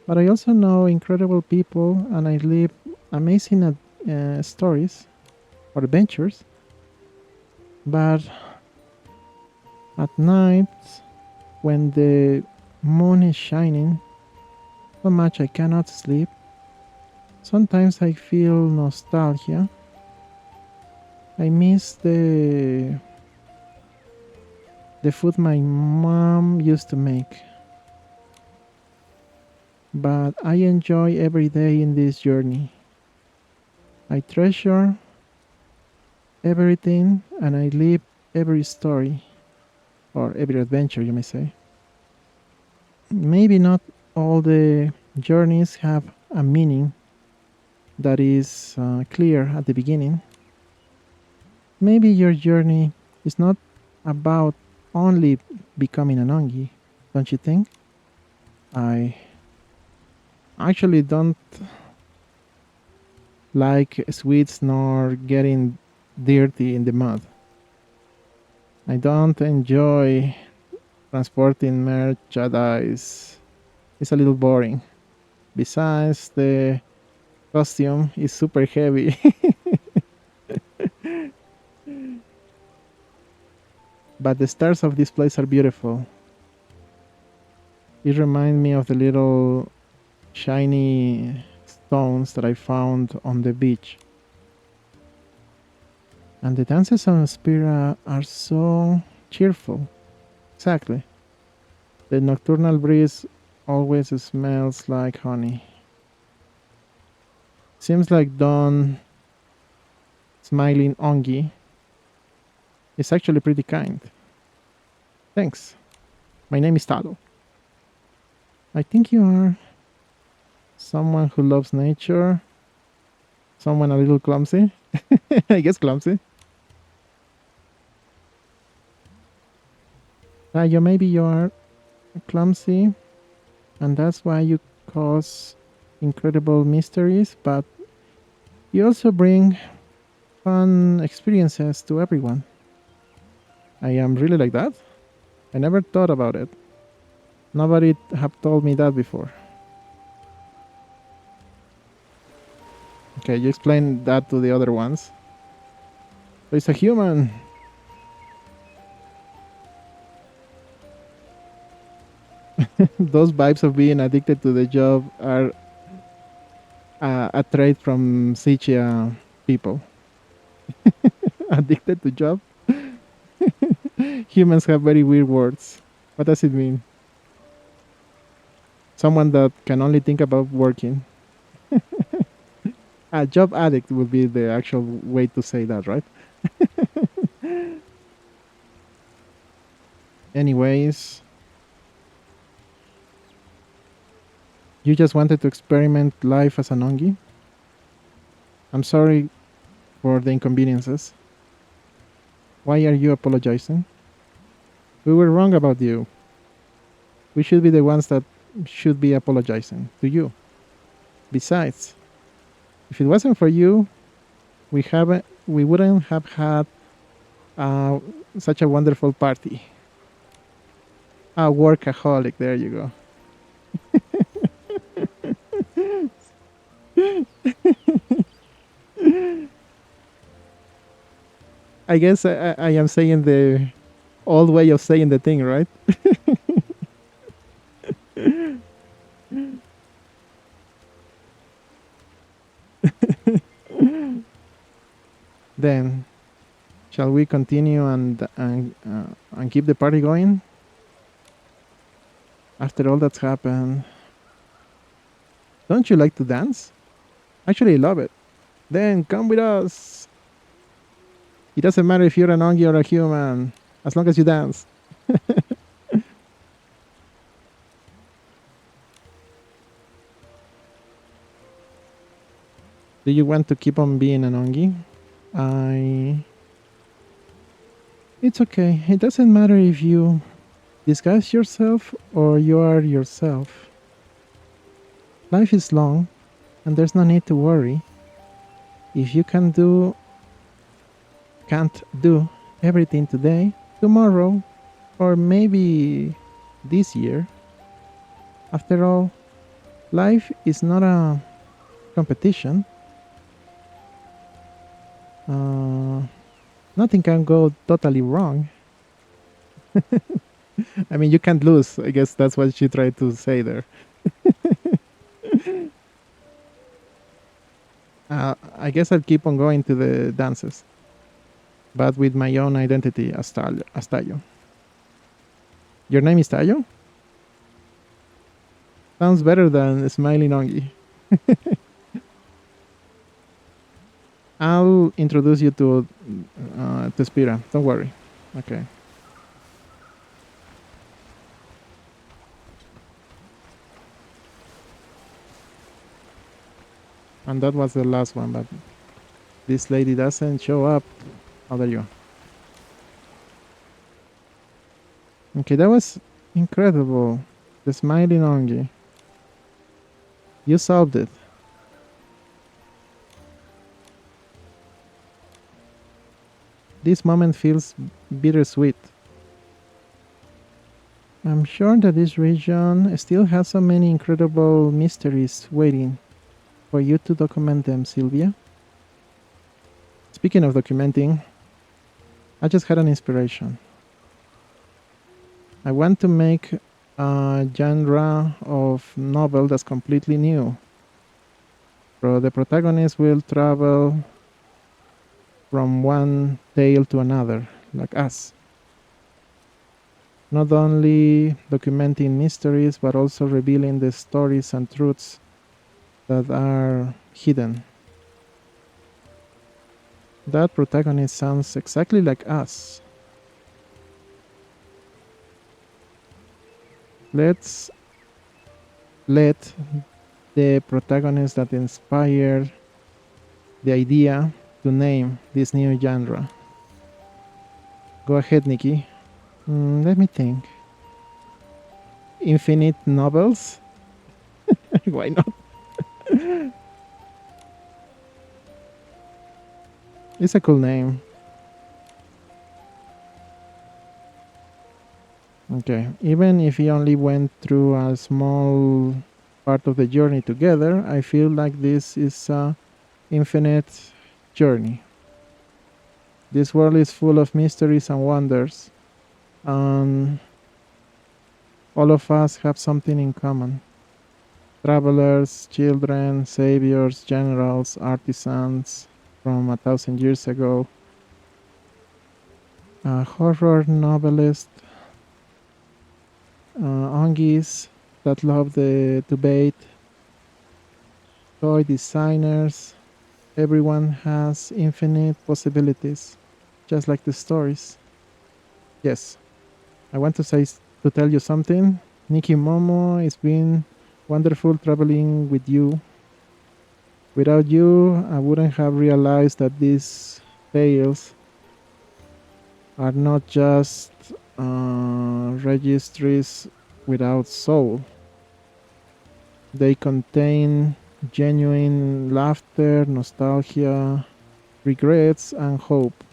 Speaker 1: but I also know incredible people and I live amazing stories or adventures. But at night, when the moon is shining so much I cannot sleep, sometimes I feel nostalgia. I miss the food my mom used to make. But I enjoy every day in this journey. I treasure everything and I live every story, or every adventure, you may say. Maybe not all the journeys have a meaning that is clear at the beginning. Maybe your journey is not about only becoming an ongi, don't you think? I actually don't like sweets nor getting dirty in the mud. I don't enjoy transporting merchandise. It's a little boring. Besides, the costume is super heavy. But the stars of this place are beautiful. It reminds me of the little shiny stones that I found on the beach. And the dances on Spira are so cheerful. Exactly. The nocturnal breeze always smells like honey. Seems like Don smiling ongi is actually pretty kind. Thanks. My name is Talo. I think you are someone who loves nature. Someone a little clumsy. I guess clumsy. Maybe you are clumsy, and that's why you cause incredible mysteries, but you also bring fun experiences to everyone. I am really like that? I never thought about it. Nobody have told me that before. Okay, you explain that to the other ones. So it's a human. Those vibes of being addicted to the job are a trait from Sichia people. Addicted to job? Humans have very weird words. What does it mean? Someone that can only think about working. A job addict would be the actual way to say that, right? Anyways, you just wanted to experiment life as an ongi? I'm sorry for the inconveniences. Why are you apologizing? We were wrong about you. We should be the ones that should be apologizing to you. Besides, if it wasn't for you, we wouldn't have had such a wonderful party. A workaholic, there you go. I guess I am saying the old way of saying the thing, right? Then, shall we continue and keep the party going? After all that's happened, don't you like to dance? Actually, I love it. Then come with us. It doesn't matter if you're an ongi or a human, as long as you dance. Do you want to keep on being an ongi? It's okay. It doesn't matter if you disguise yourself or you are yourself. Life is long, and there's no need to worry. If you can't do everything today, tomorrow, or maybe this year. After all, life is not a competition. Nothing can go totally wrong. I mean, you can't lose. I guess that's what she tried to say there. I guess I'll keep on going to the dances, but with my own identity as Tayo. Your name is Tayo? Sounds better than Smiling Ongi. I'll introduce you to Spira. Don't worry. Okay. And that was the last one, but this lady doesn't show up. Oh, there you go. Okay, that was incredible. The Smiling Ongi. You solved it. This moment feels bittersweet. I'm sure that this region still has so many incredible mysteries waiting for you to document them, Sylvia. Speaking of documenting, I just had an inspiration. I want to make a genre of novel that's completely new. So the protagonist will travel from one tale to another, like us. Not only documenting mysteries, but also revealing the stories and truths that are hidden. That protagonist sounds exactly like us. Let's let the protagonist that inspired the idea to name this new genre. Go ahead, Nikki. Let me think. Infinite novels? Why not? It's a cool name. Okay, even if we only went through a small part of the journey together, I feel like this is a infinite journey. This world is full of mysteries and wonders, and all of us have something in common. Travelers, children, saviors, generals, artisans from 1,000 years ago, a horror novelist, ongis that love to bait, toy designers. Everyone has infinite possibilities, just like the stories. Yes, I want to tell you something. Nikki Momo, it's been wonderful traveling with you. Without you, I wouldn't have realized that these tales are not just registries without soul. They contain genuine laughter, nostalgia, regrets, and hope.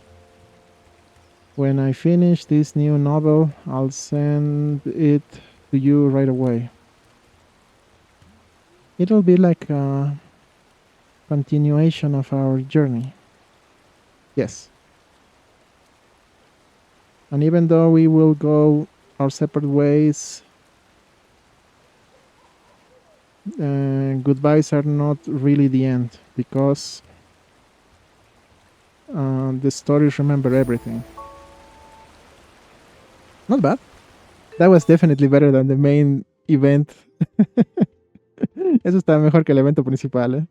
Speaker 1: When I finish this new novel, I'll send it to you right away. It'll be like a continuation of our journey. Yes. And even though we will go our separate ways, goodbyes are not really the end, because the stories remember everything. Not bad. That was definitely better than the main event. Eso está mejor que el evento principal, ¿eh?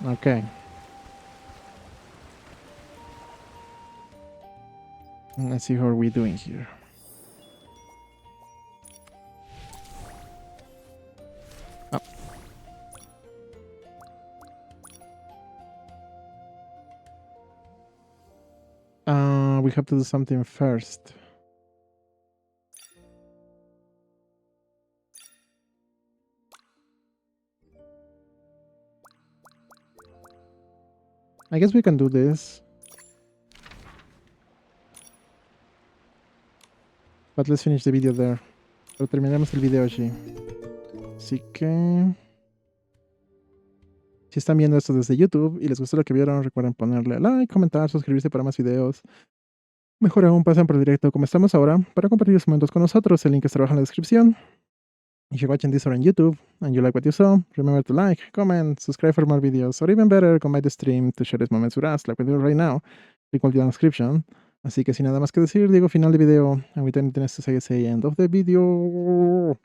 Speaker 1: Okay. Let's see how we're doing here. We have to do something first. I guess we can do this. But let's finish the video there. Pero terminamos el video allí. Así que... si están viendo esto desde YouTube y les gustó lo que vieron, recuerden ponerle like, comentar, suscribirse para más videos. Mejor aún, pasen por el directo como estamos ahora para compartir los momentos con nosotros. El link estará abajo en la descripción. If you're watching this on YouTube and you like what you saw, remember to like, comment, subscribe for more videos, or even better, come by the stream to share these moments with us, like we do right now. Link will be in the description. Así que sin nada más que decir, digo final de video. And with anything else to say, say end of the video.